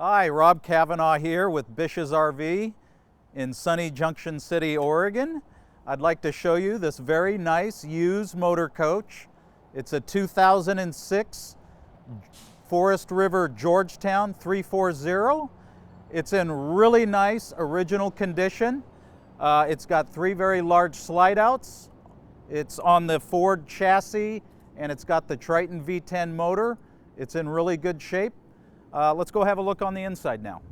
Hi, rKavanaugh here with BISH'S RV in sunny Junction City, Oregon. I'd like to show you this very nice used motor coach. It's a 2006 Forest River Georgetown 340. It's in really nice original condition. It's got three very large slide outs. It's on the Ford chassis and it's got the Triton V10 motor. It's in really good shape. Let's go have a look on the inside now.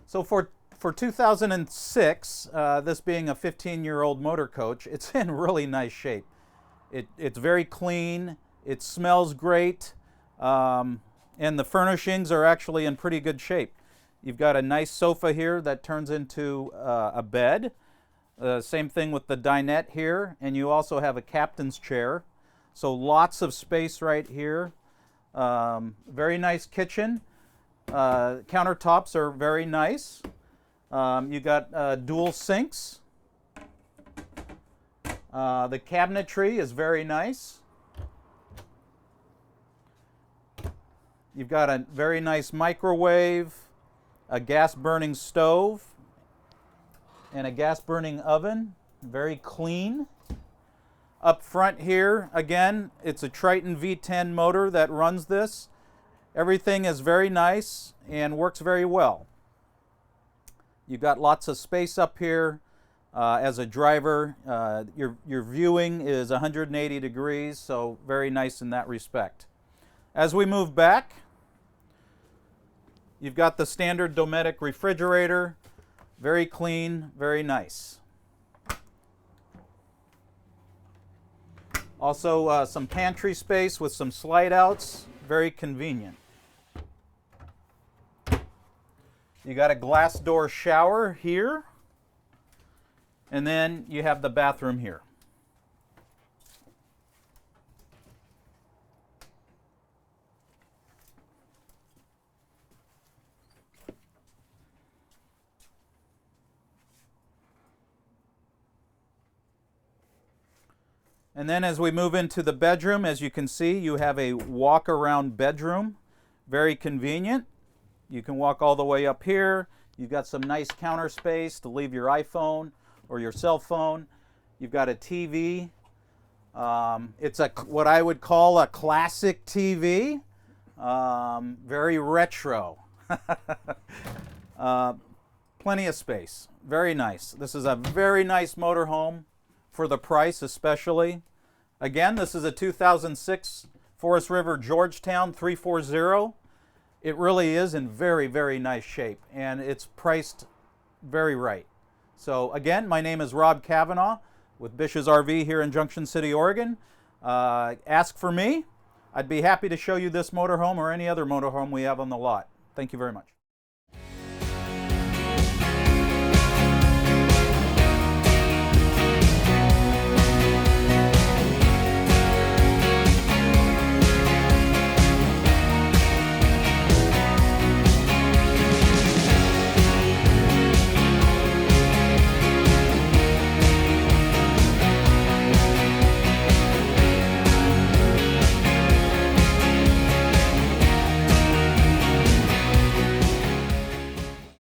So for 2006, this being a 15-year-old motor coach, it's in really nice shape. It's very clean, it smells great, and the furnishings are actually in pretty good shape. You've got a nice sofa here that turns into a bed. Same thing with the dinette here, and you also have a captain's chair. So lots of space right here. Very nice kitchen. Countertops are very nice. You got dual sinks. The cabinetry is very nice. You've got a very nice microwave, a gas burning stove, and a gas burning oven. Very clean. Up front here, again, it's a Triton V10 motor that runs this. Everything is very nice and works very well. You've got lots of space up here. As a driver, your viewing is 180 degrees, so very nice in that respect. As we move back, you've got the standard Dometic refrigerator, very clean, very nice. Also some pantry space with some slide outs, very convenient. You got a glass door shower here, and then you have the bathroom here. And then as we move into the bedroom, as you can see, you have a walk-around bedroom. Very convenient. You can walk all the way up here. You've got some nice counter space to leave your iPhone or your cell phone. You've got a TV. It's what I would call a classic TV. Very retro. Plenty of space. Very nice. This is a very nice motorhome for the price especially. Again, this is a 2006 Forest River Georgetown 340. It really is in very, very nice shape, and it's priced very right. So again, my name is rKavanaugh with BISH'S RV here in Junction City, Oregon. Ask for me. I'd be happy to show you this motorhome or any other motorhome we have on the lot. Thank you very much.